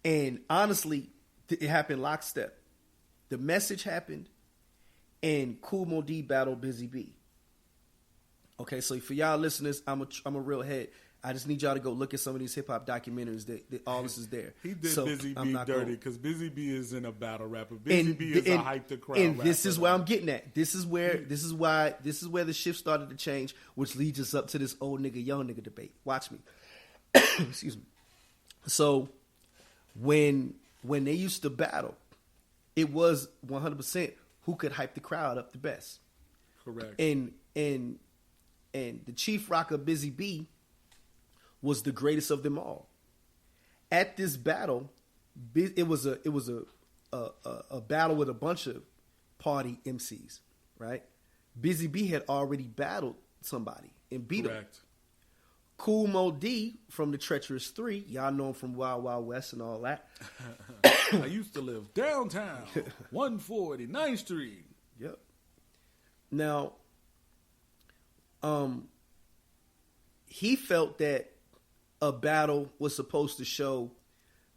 And honestly, it happened lockstep. The Message happened, and Kool Moe Dee battled Busy B. Okay, so for y'all listeners, I'm a real head. I just need y'all to go look at some of these hip hop documentaries. That all this is there. He did Busy B dirty because Busy B isn't a battle rapper. Busy B is a hype the crowd and rapper. This is where I'm getting at. This is where the shift started to change, which leads us up to this old nigga, young nigga debate. Watch me. Excuse me. So when they used to battle, it was 100% who could hype the crowd up the best. Correct. And the chief rocker Busy B was the greatest of them all. At this battle, it was a battle with a bunch of party MCs, right? Busy B had already battled somebody and beat him. Kool Moe Dee from the Treacherous 3, y'all know him from Wild Wild West and all that. I used to live downtown, 149th Street. Yep. Now, he felt that a battle was supposed to show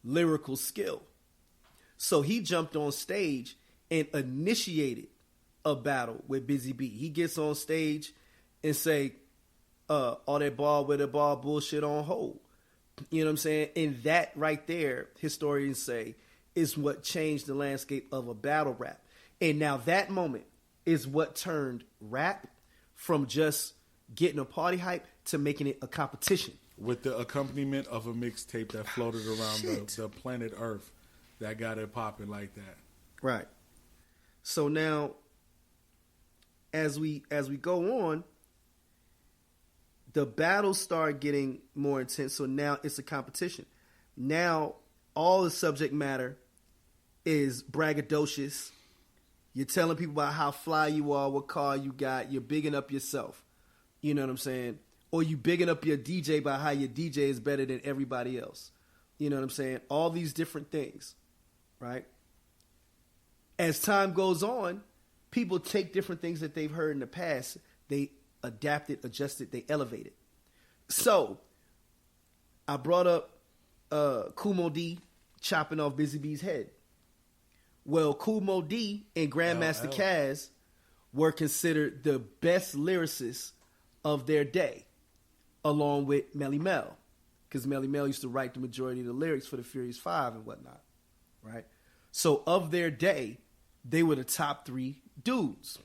lyrical skill. So he jumped on stage and initiated a battle with Busy B. He gets on stage and say, all that ball with the ball bullshit on hold. You know what I'm saying? And that right there, historians say, is what changed the landscape of a battle rap. And now that moment is what turned rap from just getting a party hype to making it a competition. With the accompaniment of a mixtape that floated around the planet Earth that got it popping like that. Right. So now, as we go on, the battles start getting more intense. So now it's a competition. Now all the subject matter is braggadocious. You're telling people about how fly you are, what car you got. You're bigging up yourself. You know what I'm saying? Or you bigging up your DJ by how your DJ is better than everybody else. You know what I'm saying? All these different things, right? As time goes on, people take different things that they've heard in the past. They adapt it, adjust it, they elevate it. So, I brought up Kool Moe Dee chopping off Busy B's head. Well, Kool Moe Dee and Grandmaster Caz were considered the best lyricists of their day, along with Melly Mel, because Melly Mel used to write the majority of the lyrics for the Furious Five and whatnot, right? So of their day, they were the top three dudes.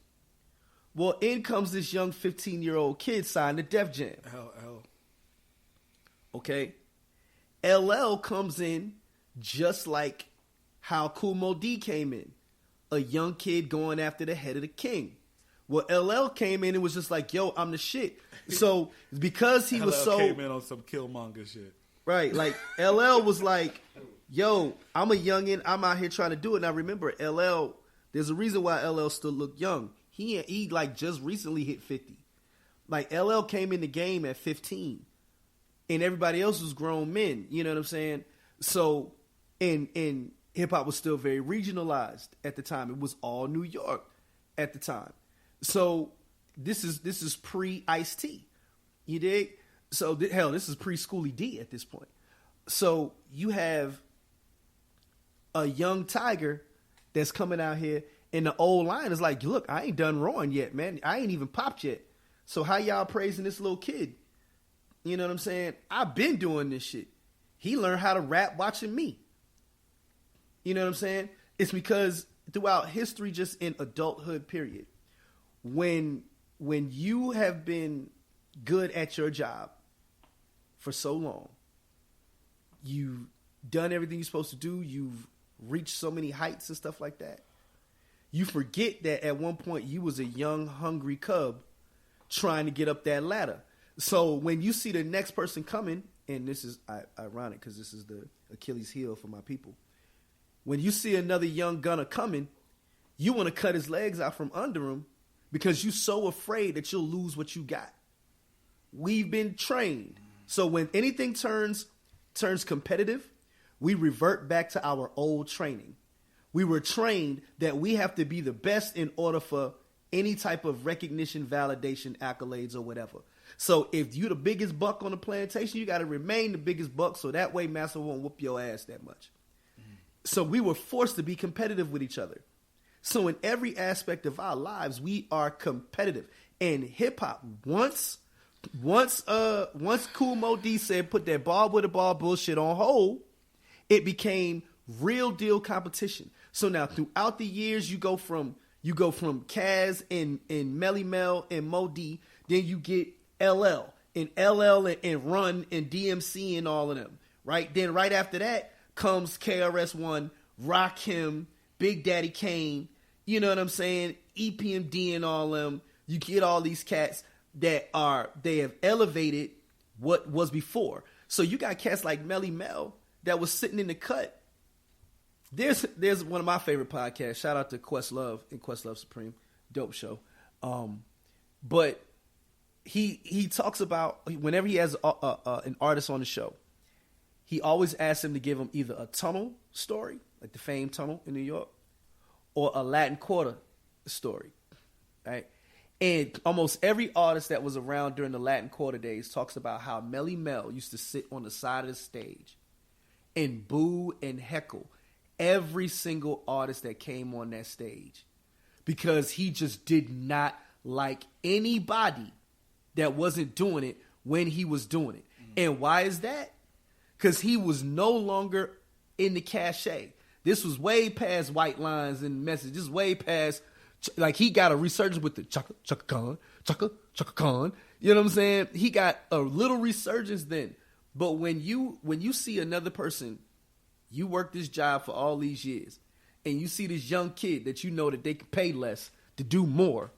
Well, in comes this young 15-year-old kid signed to Def Jam. LL. Okay? LL comes in just like how Kool Moe Dee came in. A young kid going after the head of the king. Well, LL came in and was just like, yo, I'm the shit. So, because he was so... came in on some Killmonger shit. Right, like, LL was like, yo, I'm a youngin', I'm out here trying to do it. Now, remember, LL, there's a reason why LL still looked young. He like, just recently hit 50. Like, LL came in the game at 15. And everybody else was grown men, you know what I'm saying? So, and hip-hop was still very regionalized at the time. It was all New York at the time. So this is pre-Ice-T. You dig? So hell, this is pre-Schoolie D at this point. So you have a young tiger that's coming out here, and the old line is like, look, I ain't done roaring yet, man. I ain't even popped yet. So how y'all praising this little kid? You know what I'm saying? I've been doing this shit. He learned how to rap watching me. You know what I'm saying? It's because throughout history, just in adulthood period, when you have been good at your job for so long, you've done everything you're supposed to do, you've reached so many heights and stuff like that, you forget that at one point you was a young, hungry cub trying to get up that ladder. So when you see the next person coming, and this is ironic because this is the Achilles heel for my people, when you see another young gunner coming, you want to cut his legs out from under him because you're so afraid that you'll lose what you got. We've been trained. So when anything turns competitive, we revert back to our old training. We were trained that we have to be the best in order for any type of recognition, validation, accolades, or whatever. So if you're the biggest buck on the plantation, you got to remain the biggest buck so that way Massa won't whoop your ass that much. So we were forced to be competitive with each other. So in every aspect of our lives, we are competitive. And hip hop, once Kool Moe Dee said put that ball with a ball bullshit on hold, it became real deal competition. So now throughout the years, you go from Kaz and Melly Mel and Mo D, then you get LL and Run and DMC and all of them, right? Then right after that comes KRS-One, Rakim, Big Daddy Kane, you know what I'm saying? EPMD and all them. You get all these cats they have elevated what was before. So you got cats like Melly Mel that was sitting in the cut. There's one of my favorite podcasts. Shout out to Questlove and Questlove Supreme, dope show. But he talks about whenever he has an artist on the show, he always asks him to give him either a tunnel story, like the famed tunnel in New York, or a Latin Quarter story, right? And almost every artist that was around during the Latin Quarter days talks about how Melly Mel used to sit on the side of the stage and boo and heckle every single artist that came on that stage because he just did not like anybody that wasn't doing it when he was doing it. And why is that? Because he was no longer in the cachet. This was way past white lines and messages. This is way past, like, he got a resurgence with the Chaka Khan. You know what I'm saying? He got a little resurgence then. But when you see another person, you work this job for all these years, and you see this young kid that you know that they can pay less to do more,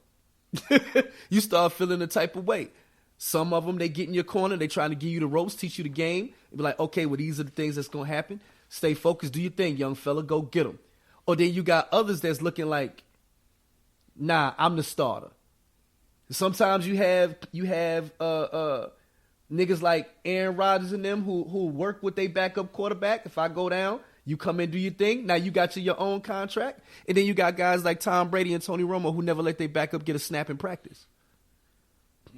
you start feeling the type of way. Some of them, they get in your corner, they trying to give you the ropes, teach you the game, and be like, okay, well, these are the things that's going to happen. Stay focused, do your thing, young fella, go get them. Or then you got others that's looking like, nah, I'm the starter. Sometimes you have niggas like Aaron Rodgers and them who work with their backup quarterback. If I go down, you come in, do your thing. Now you got your own contract. And then you got guys like Tom Brady and Tony Romo who never let their backup get a snap in practice.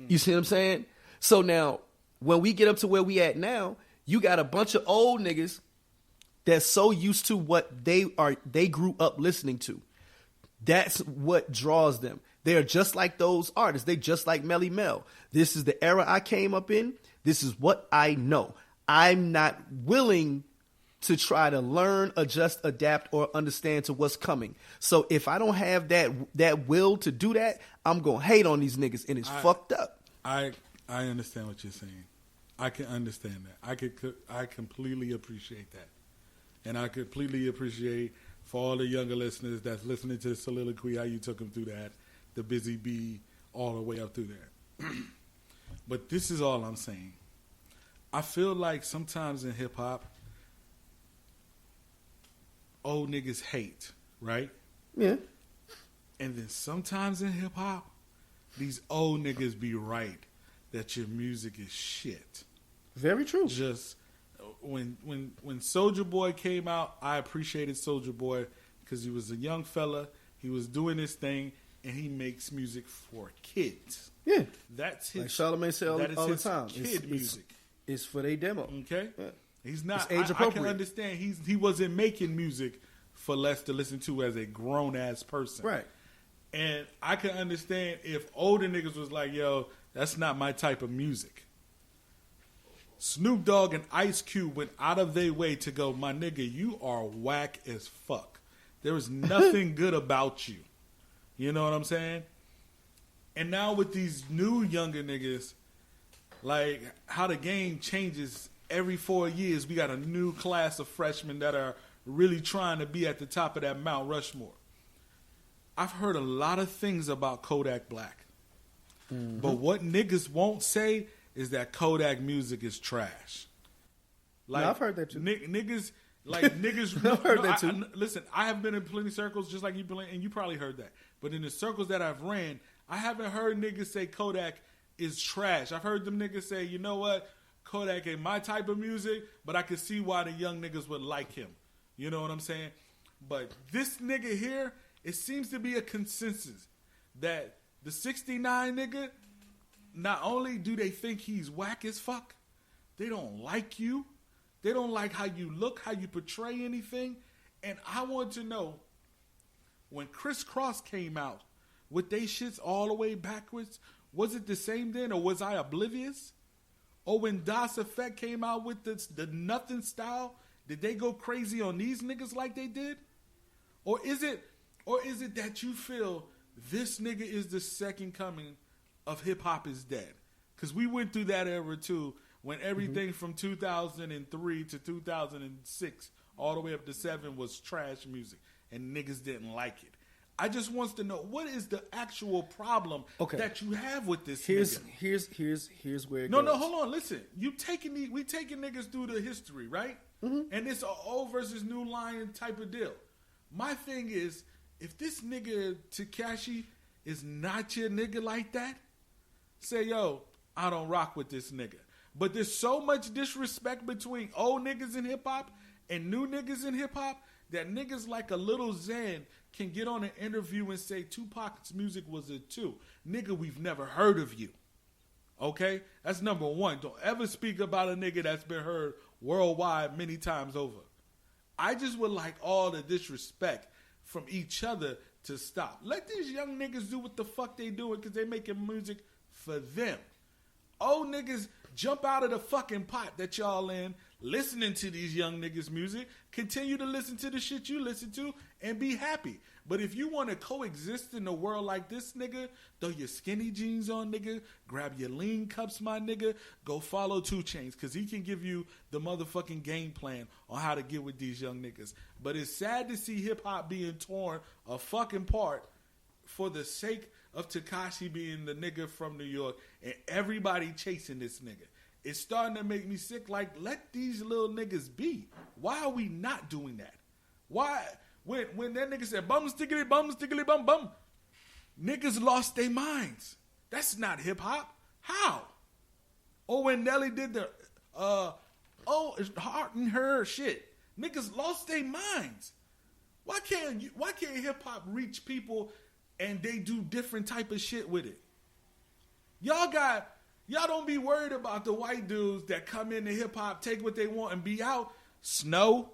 You see what I'm saying? So now, when we get up to where we at now, you got a bunch of old niggas that's so used to what they grew up listening to. That's what draws them. They are just like those artists. They just like Melly Mel. This is the era I came up in. This is what I know. I'm not willing to try to learn, adjust, adapt, or understand to what's coming. So if I don't have that will to do that, I'm going to hate on these niggas, and it's fucked up. I understand what you're saying. I can understand that. I completely appreciate that. And I completely appreciate for all the younger listeners that's listening to the soliloquy, how you took them through that, the Busy Bee, all the way up through there. But this is all I'm saying. I feel like sometimes in hip-hop, old niggas hate, right? Yeah. And then sometimes in hip-hop, these old niggas be right that your music is shit. Very true. Just when Soulja Boy came out, I appreciated Soulja Boy because he was a young fella. He was doing his thing, and he makes music for kids. Yeah, that's his. Like Charlamagne say all the time, kid music. It's for their demo. Okay, yeah. He's not it's age appropriate. I can understand he wasn't making music for less to listen to as a grown ass person, right? And I can understand if older niggas was like, "Yo, that's not my type of music." Snoop Dogg and Ice Cube went out of their way to go, my nigga, you are whack as fuck. There is nothing good about you. You know what I'm saying? And now with these new younger niggas, like how the game changes every 4 years, we got a new class of freshmen that are really trying to be at the top of that Mount Rushmore. I've heard a lot of things about Kodak Black. Mm-hmm. But what niggas won't say is that Kodak music is trash. Like, no, I've heard that too. Niggas. I've heard that too. Listen, I have been in plenty of circles just like you, and you probably heard that. But in the circles that I've ran, I haven't heard niggas say Kodak is trash. I've heard them niggas say, you know what, Kodak ain't my type of music, but I can see why the young niggas would like him. You know what I'm saying? But this nigga here, it seems to be a consensus that the 69 nigga, not only do they think he's whack as fuck, they don't like you. They don't like how you look, how you portray anything. And I want to know, when Criss Cross came out with they shits all the way backwards, was it the same then, or was I oblivious? Or when Das Effect came out with the nothing style, did they go crazy on these niggas like they did? Or is it that you feel this nigga is the second coming of hip hop is dead? Because we went through that era too, when everything from 2003 to 2006 all the way up to 7 was trash music and niggas didn't like it. I just wants to know, what is the actual problem that you have with this nigga? Here's where it No, goes. hold on, listen. We taking niggas through the history, right? Mm-hmm. And it's an old versus new line type of deal. My thing is, if this nigga Tekashi is not your nigga like that, say, yo, I don't rock with this nigga. But there's so much disrespect between old niggas in hip-hop and new niggas in hip-hop that niggas like a Little Xan can get on an interview and say Tupac's music was a 2. Nigga, we've never heard of you. Okay? That's number one. Don't ever speak about a nigga that's been heard worldwide many times over. I just would like all the disrespect from each other to stop. Let these young niggas do what the fuck they doing because they making music for them. Old niggas jump out of the fucking pot that y'all in, listening to these young niggas' music. Continue to listen to the shit you listen to and be happy. But if you want to coexist in a world like this, nigga, throw your skinny jeans on, nigga. Grab your lean cups, my nigga. Go follow 2 Chainz because he can give you the motherfucking game plan on how to get with these young niggas. But it's sad to see hip-hop being torn a fucking part for the sake of Tekashi being the nigga from New York and everybody chasing this nigga. It's starting to make me sick. Like, let these little niggas be. Why are we not doing that? Why? When that nigga said, bum, stickily, bum, bum, niggas lost their minds. That's not hip-hop. How? Or when Nelly did the, it's heart and her shit. Niggas lost their minds. Why can't hip-hop reach people and they do different type of shit with it? Y'all don't be worried about the white dudes that come into hip-hop, take what they want, and be out. Snow,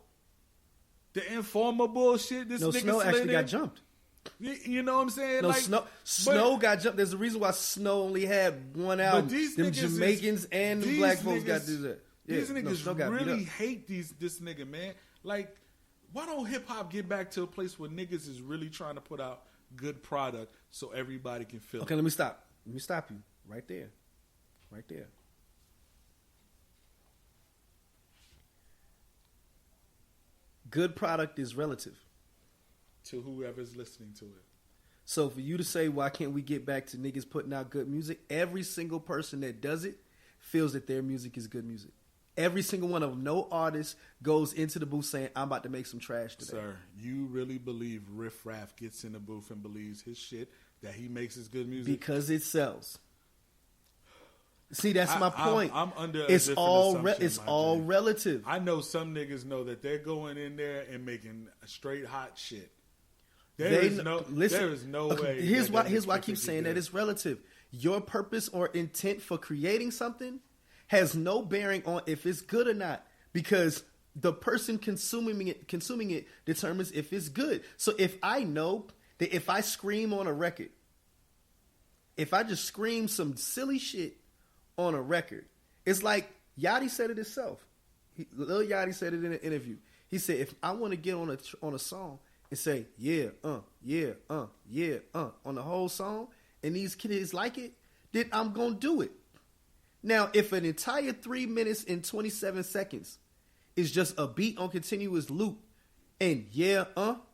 the Informer bullshit, this nigga Snow actually got jumped. You know what I'm saying? No, like, Snow got jumped. There's a reason why Snow only had one album. Them Jamaicans and the black folks got to do that. Yeah, these niggas really hate this nigga, man. Like, why don't hip-hop get back to a place where niggas is really trying to put out good product so everybody can feel it? Okay, let me stop you right there. Right there. Good product is relative to whoever's listening to it. So for you to say, why can't we get back to niggas putting out good music? Every single person that does it feels that their music is good music. Every single one of them. No artist goes into the booth saying, I'm about to make some trash today. Sir, you really believe Riff Raff gets in the booth and believes his shit, that he makes his good music? Because it sells. See, that's my point. I'm under it's all relative. I know some niggas know that they're going in there and making straight hot shit. There is no way. Here's why I keep saying that it's relative. Your purpose or intent for creating something has no bearing on if it's good or not, because the person consuming it determines if it's good. So if I know that if I scream on a record, if I just scream some silly shit on a record, it's like Yachty said it himself. Lil Yachty said it in an interview. He said, if I want to get on a song and say yeah, on the whole song, and these kids like it, then I'm gonna do it. Now, if an entire 3 minutes and 27 seconds is just a beat on continuous loop and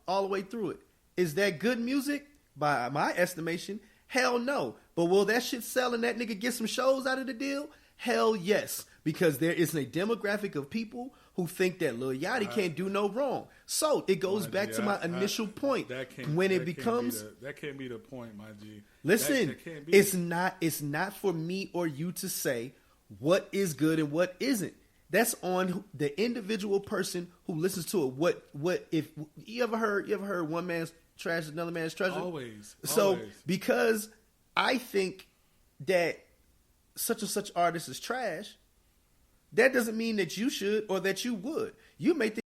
all the way through it, is that good music? By my estimation, hell no. But will that shit sell and that nigga get some shows out of the deal? Hell yes. Because there is a demographic of people who think that Lil Yachty can't do no wrong. So it goes back to my initial point. That can't be the point, my G. Listen, it's not for me or you to say what is good and what isn't. That's on the individual person who listens to it. What if you ever heard one man's trash is another man's treasure? Always. So because I think that such and such artist is trash, that doesn't mean that you should or that you would. You may think